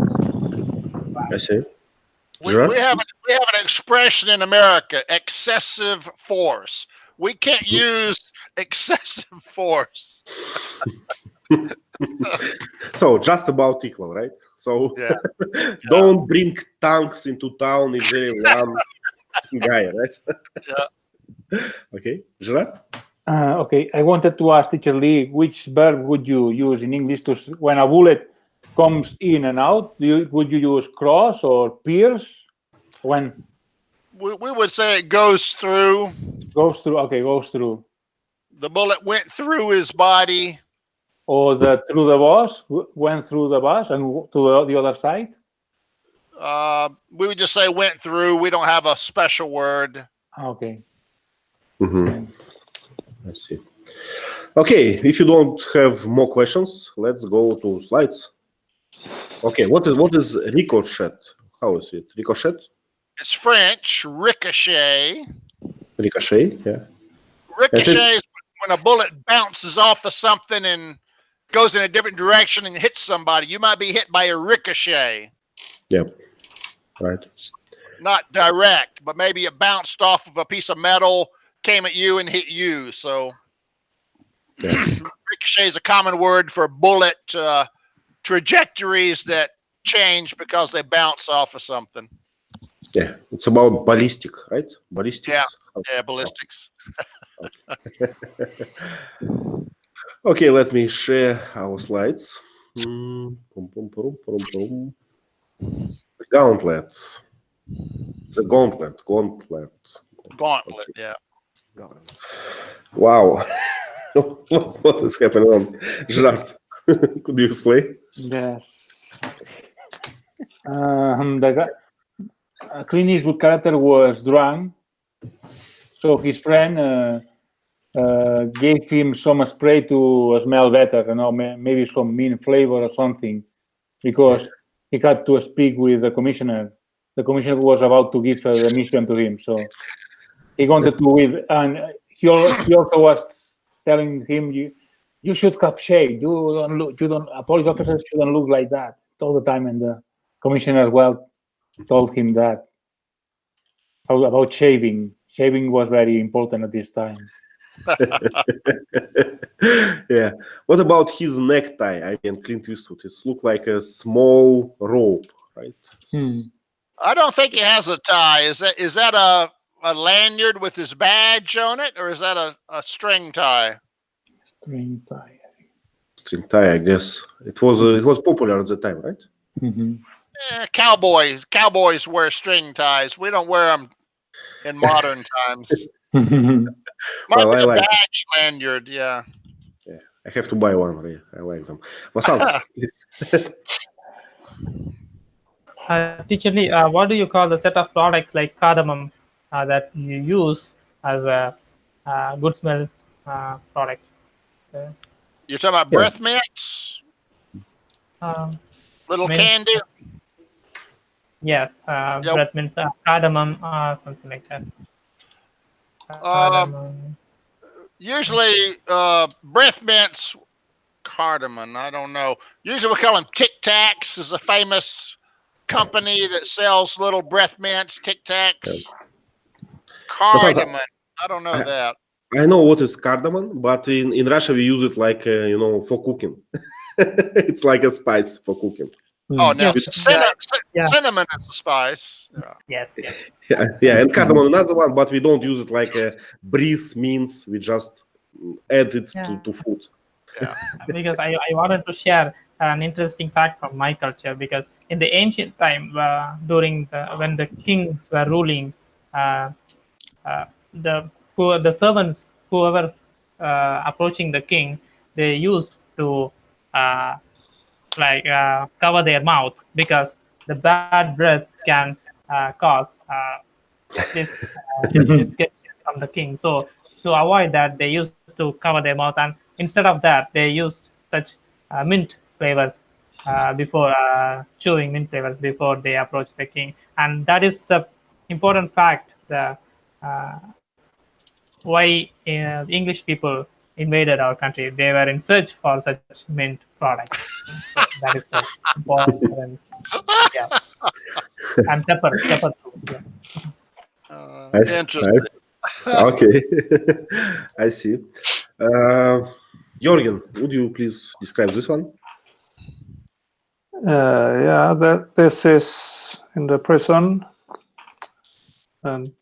I see. We Gerard? have an expression in America: excessive force. We can't use excessive force. So just about equal, right? So Yeah. don't bring tanks into town if there is one guy, right? Yeah. Okay, Gerard? Okay, I wanted to ask Teacher Lee, which verb would you use in English to when a bullet comes in and out? Would you use cross or pierce? When We would say it goes through. goes through, okay, goes through. The bullet went through his body. Or through the bus, went through the bus and to the other side? We would just say went through. We don't have a special word. Okay. Mm-hmm. I see. Okay, if you don't have more questions, let's go to slides. Okay, what is ricochet? How is it? Ricochet? It's French, ricochet. Ricochet, yeah. Ricochet is when a bullet bounces off of something and goes in a different direction and hits somebody. You might be hit by a ricochet. Yep. Right. Not direct, but maybe it bounced off of a piece of metal, came at you and hit you. So Yeah. ricochet is a common word for bullet trajectories that change because they bounce off of something. Yeah. It's about ballistic, right? Ballistics. Yeah, ballistics. Okay, let me share our slides. Gauntlet. The gauntlet. Gauntlet, yeah. Wow. What is happening on? Gerard, could you explain? Yes. Clint Eastwood character was drunk, so his friend gave him some spray to smell better, you know, maybe some mint flavor or something, because he had to speak with the commissioner. The commissioner was about to give the mission to him, so he wanted to leave, and he also was telling him, you should have shade. Police officers shouldn't look like that all the time. And the commissioner as well told him that about shaving. Shaving was very important at this time. Yeah. What about his necktie? I mean, Clint Eastwood. It looked like a small rope, right? I don't think he has a tie. Is that a lanyard with his badge on it, or is that a string tie? String tie. String tie, I guess. It was popular at the time, right? Mm-hmm. Cowboys wear string ties. We don't wear them in modern times. Might Well, be I a like badge lanyard, yeah. Yeah, I have to buy one. Really. I like them. Vasals, please. Teacher Lee, what do you call the set of products like cardamom that you use as a good smell product? You're talking about breath mints? Little candy? Yes, breath mints, cardamom, something like that. Usually, breath mints, cardamom, I don't know. Usually we call them Tic Tacs, is a famous company that sells little breath mints, Tic Tacs. Cardamom, I don't know that. I know what is cardamom, but in Russia we use it like, for cooking. It's like a spice for cooking. Oh, now Yes, cinnamon is a spice. Yes. Yeah, and cardamom another one, but we don't use it like a breeze means. We just add it to food. Yeah. Because I wanted to share an interesting fact from my culture, because in the ancient time, when the kings were ruling, the servants, whoever approaching the king, they used to cover their mouth, because the bad breath can cause this from the king. So to avoid that, they used to cover their mouth, and instead of that, they used such mint flavors before chewing mint flavors before they approach the king. And that is the important fact, why English people invaded our country. They were in search for such mint products. So that is the important. Yeah. And pepper too. Yeah. Interesting. Okay, I see. Jorgen, would you please describe this one? This is in the prison, and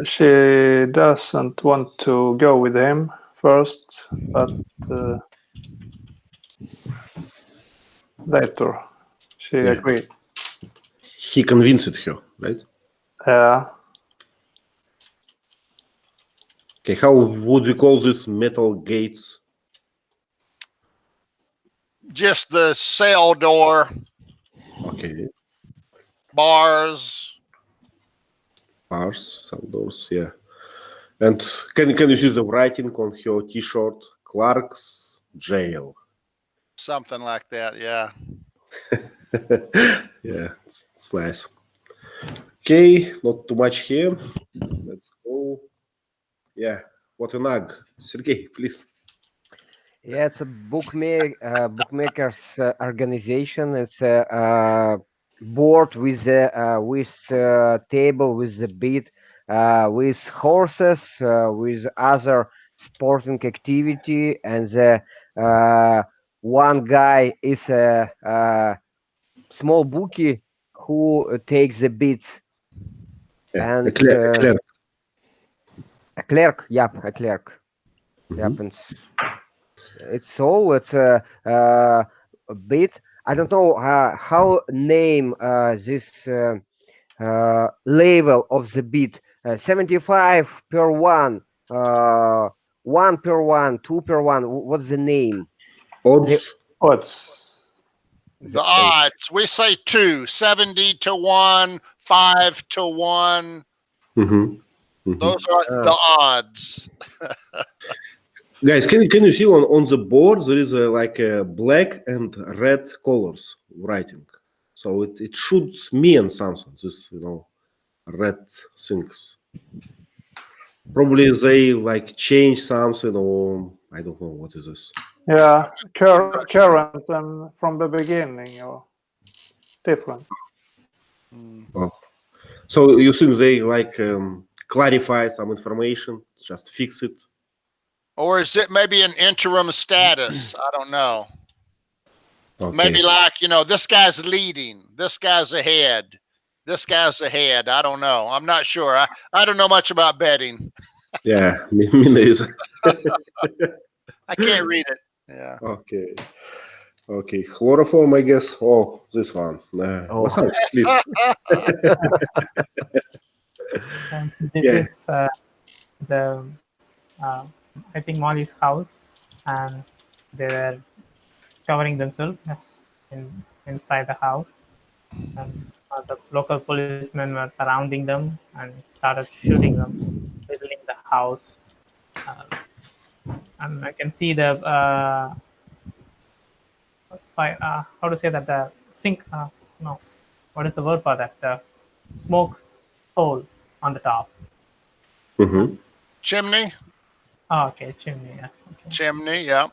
she doesn't want to go with him first, but later she agreed. He convinced her, right? Yeah. Okay, how would we call this metal gates? Just the cell door. Okay. Bars, cell doors, yeah. And can you see the writing on her T-shirt? Clark's jail. something like that, yeah. Yeah, it's nice. Okay, not too much here. Let's go. Yeah, what an ag. Sergey, please. Yeah, it's a bookmakers organization. It's a board with a table with a bit, with horses, with other sporting activity, and the one guy is a small bookie who takes the bids. Yeah, And a clerk. A clerk, yep, a clerk. Yep, and it's a bit. I don't know how name this level of the bit. 75 per one, 1 per one, 2 per one. What's the name? Odds. The odds. We say 2, 70 to 1, 5 to 1. Those are the odds. Guys, can you see on the board there is like a black and red colors writing, so it should mean something. This red things. Probably they like change something, or I don't know what is this. Yeah, current and from the beginning or different. Oh. So you think they like clarify some information, just fix it? Or is it maybe an interim status? I don't know. Okay. Maybe like, this guy's leading, this guy's ahead, this guy's ahead. I don't know. I'm not sure. I don't know much about betting. Yeah, me neither. I can't read it. Yeah. Okay. Okay, chloroform, I guess. Oh, this one. Oh. Vasant, please. And this Yeah. is the I think Molly's house, and they were covering themselves inside the house, and the local policemen were surrounding them and started shooting them, leveling the house. And I can see the how to say that, the sink. No, what is the word for that? The smoke hole on the top. Mm-hmm. Chimney? Oh, okay, chimney. Yes. Okay. Chimney, yeah.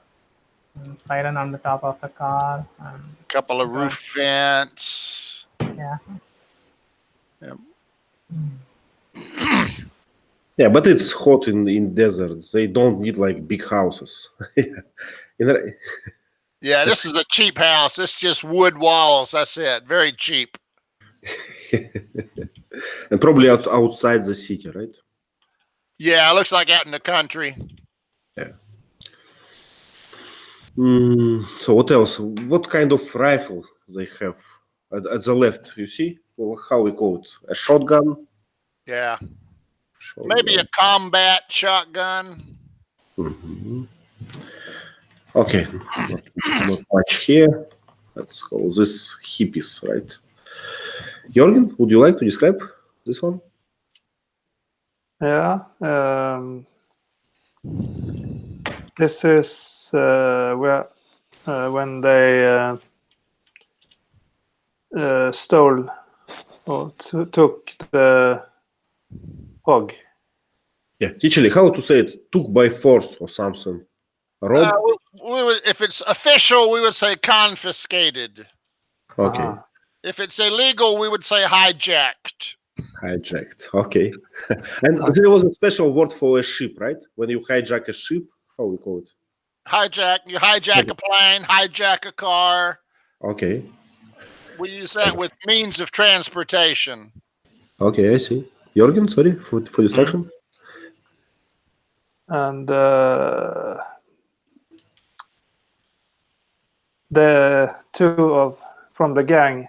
And siren on the top of the car. And Couple of roof vents. yeah. Yep. Yeah, but it's hot in deserts. They don't need like big houses. Yeah, this is a cheap house. It's just wood walls. That's it. Very cheap. And probably outside the city, right? Yeah, it looks like out in the country. Yeah. So what else? What kind of rifle they have at the left? You see? Well, how we call it? A shotgun? Yeah. Shotgun. Maybe a combat shotgun. Mm-hmm. Okay, not much here. Let's go. This hippies, right? Jorgen, would you like to describe this one? Yeah. This is where when they stole or took the hog. Yeah, teacher, how to say it? Took by force or something. Rob? We would, if it's official, we would say confiscated. Okay. If it's illegal, we would say hijacked. Hijacked. Okay. And there was a special word for a ship, right? When you hijack a ship, how we call it? Hijack. You hijack a plane, hijack a car. Okay. We use that with means of transportation. Okay, I see. Jorgen, sorry for distraction. And the two from the gang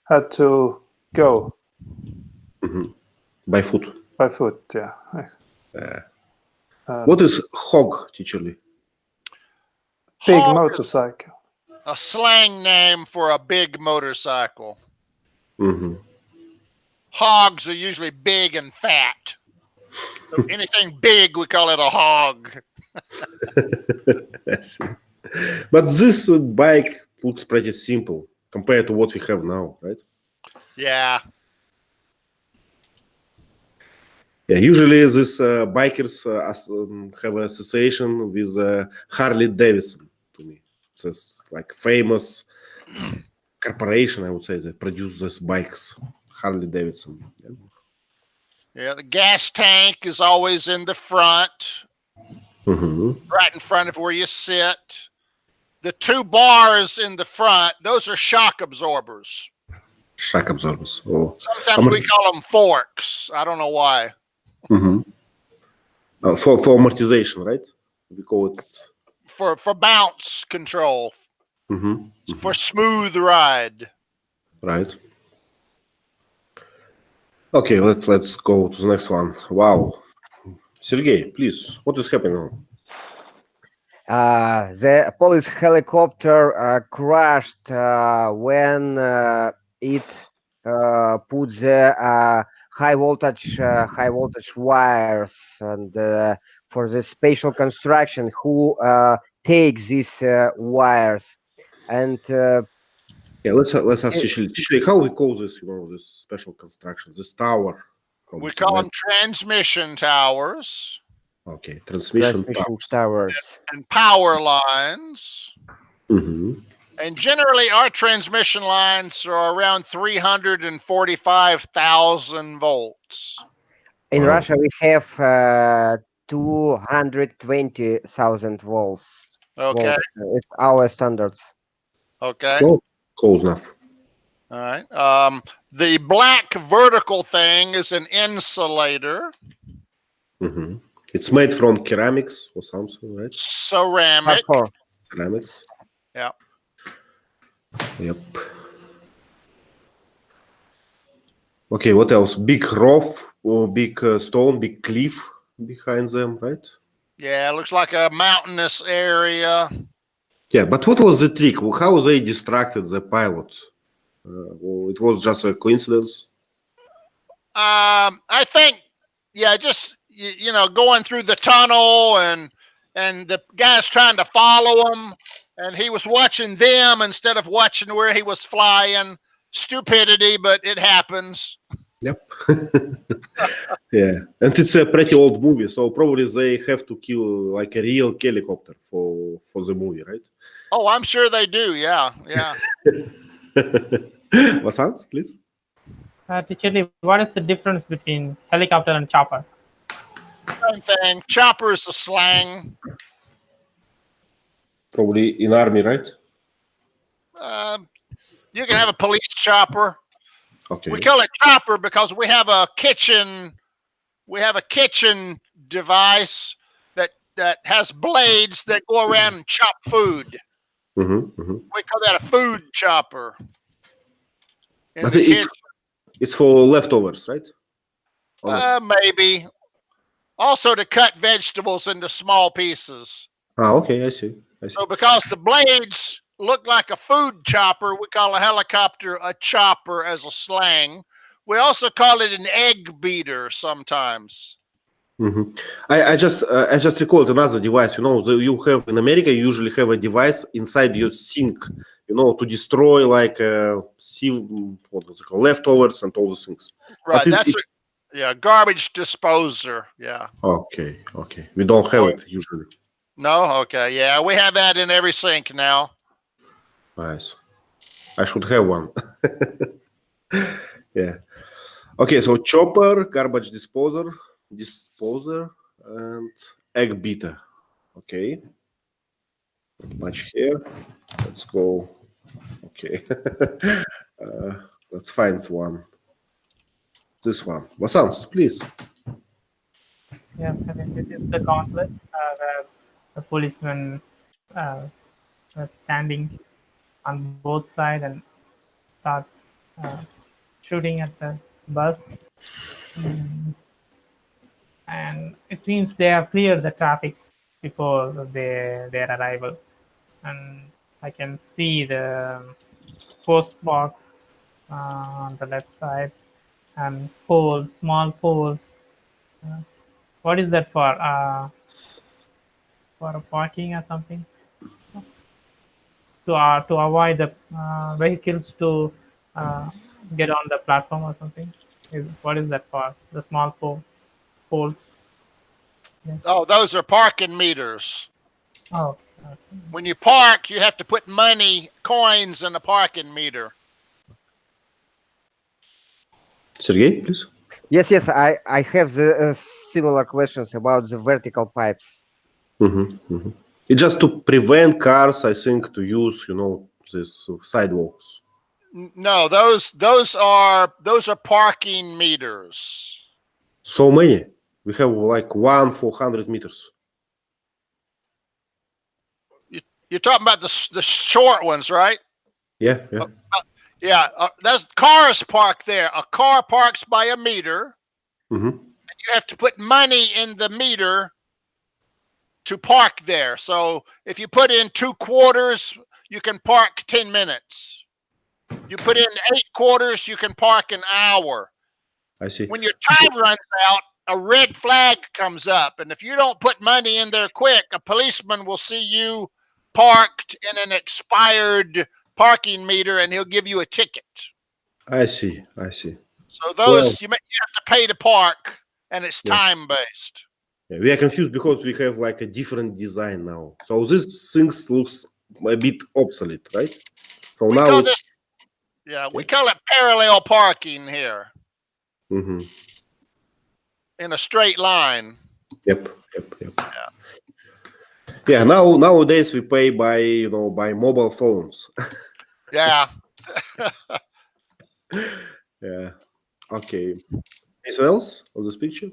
had to go Mm-hmm. By foot. by foot. Yeah. What is hog, teacher Lee? Big Hog is motorcycle. a slang name for a big motorcycle. Mm-hmm. Hogs are usually big and fat. So anything big, we call it a hog. I see. But this bike looks pretty simple compared to what we have now, right? Yeah. Yeah, usually these bikers have an association with Harley Davidson. To me, it's like famous corporation, I would say, that produce these bikes, Harley Davidson. Yeah, the gas tank is always in the front, right in front of where you sit. The two bars in the front, those are shock absorbers. Shock absorbers. Oh. Sometimes we call them forks. I don't know why. For amortization, right? We call it For bounce control. For smooth ride. Right. Okay, let's go to the next one. Wow. Sergey, please, what is happening now? The police helicopter crashed when it put the high voltage wires, and for the special construction who takes these wires, and yeah, let's ask Chichili, how we call this, this special construction, this tower. We call them transmission towers. Okay, transmission towers. And power lines. Mm-hmm. And generally, our transmission lines are around 345,000 volts. In Wow. Russia, we have 220,000 volts. Okay. It's our standards. Okay. Close enough. All right. The black vertical thing is an insulator. Mm-hmm. It's made from ceramics or something, right? Ceramic. Ceramics. Yeah. Yep. Okay, what else? Big rock or big stone, big cliff behind them, right? Yeah, it looks like a mountainous area. Yeah, but what was the trick? How they distracted the pilot? It was just a coincidence? I think, yeah, just, going through the tunnel and the guy's trying to follow him and he was watching them instead of watching where he was flying. Stupidity, but it happens. Yep. Yeah, and it's a pretty old movie, so probably they have to kill like a real helicopter for the movie, right? Oh, I'm sure they do. Yeah. Vasant, please. Teacher Lee, what is the difference between helicopter and chopper? Same thing. Chopper is a slang. Probably in army, right? You can have a police chopper. Okay. We call it chopper because we have a kitchen. We have a kitchen device that has blades that go around and chop food. Mm-hmm, mm-hmm. We call that a food chopper. But it's for leftovers, right? Maybe. Also to cut vegetables into small pieces. Okay, I see. So because the blades look like a food chopper, we call a helicopter a chopper as a slang. We also call it an egg beater sometimes. Mm-hmm. I just recalled another device. You have in America, you usually have a device inside your sink, to destroy like what was it called, leftovers and all those things. Right, garbage disposer. Yeah. Okay. We don't have it usually. No. Okay. Yeah, we have that in every sink now. Nice. I should have one. Yeah. Okay. So chopper, garbage disposer, and egg beater. Okay. Not much here. Let's go. Okay. Let's find one. This one. Vasant, please. Yes, I think this is the gauntlet where the policemen are standing on both sides and start shooting at the bus. And it seems they have cleared the traffic before their arrival. And I can see the post box on the left side and poles, small poles. What is that for? For parking or something? To avoid the vehicles to get on the platform or something? What is that for? The small poles? Yeah. Oh, those are parking meters. Oh. Okay. When you park, you have to put coins in the parking meter. Sergey, please. Yes. I have the similar questions about the vertical pipes. Mm-hmm, mm-hmm. It's just to prevent cars, I think, to use, these sidewalks. No, those are parking meters. So many. We have like 1,400 meters. You're talking about the short ones, right? Yeah. Yeah, that's cars parked there. A car parks by a meter. Mm-hmm. And you have to put money in the meter to park there. So if you put in 2 quarters, you can park 10 minutes. You put in 8 quarters, you can park an hour. I see. When your time runs out, a red flag comes up. And if you don't put money in there quick, a policeman will see you parked in an expired parking meter and he'll give you a ticket. I see. So those you have to pay to park, and it's Yeah. time based. Yeah, we are confused because we have like a different design now. So this things looks a bit obsolete, right? So We now call it's this, we call it parallel parking here Mhm. in a straight line. Yep. Yeah. Nowadays we pay by by mobile phones. Yeah. Yeah. Okay. Anything else on this picture?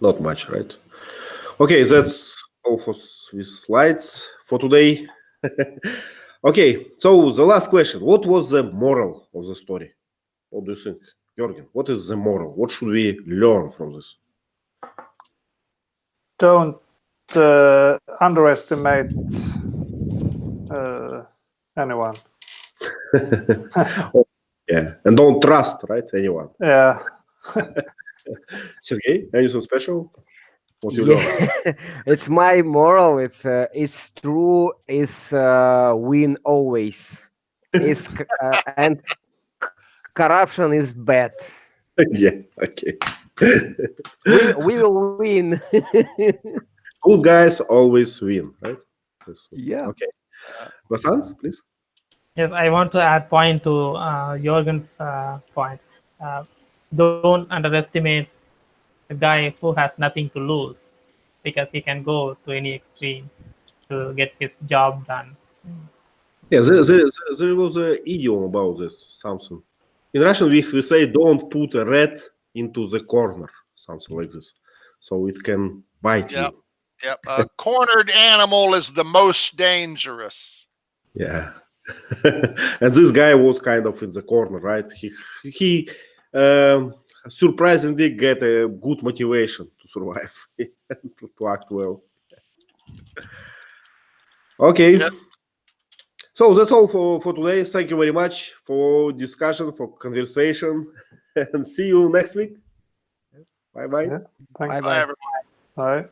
Not much, right? Okay, that's all for with slides for today. Okay, so the last question: what was the moral of the story? What do you think, Jürgen? What is the moral? What should we learn from this? Don't underestimate anyone. Yeah, and don't trust, right? Anyone. Yeah. Sergey, anything special? What you learn? Yeah, it's my moral. It's true. Is win always. And corruption is bad. Yeah. Okay. We will win. Good guys always win, right? Yeah. Okay. Vasans, please. Yes, I want to add point to Jorgen's point. Don't underestimate a guy who has nothing to lose, because he can go to any extreme to get his job done. Yeah, there was an idiom about this, something. In Russian, we say, don't put a rat into the corner, something like this. So it can bite Yep. you. Yep. A cornered animal is the most dangerous. Yeah. And this guy was kind of in the corner, right? He surprisingly get a good motivation to survive, to act well. Okay. Yep. So that's all for today. Thank you very much for discussion, for conversation, and see you next week. Bye-bye. Yeah. Thank Bye Bye, bye. everybody. Bye.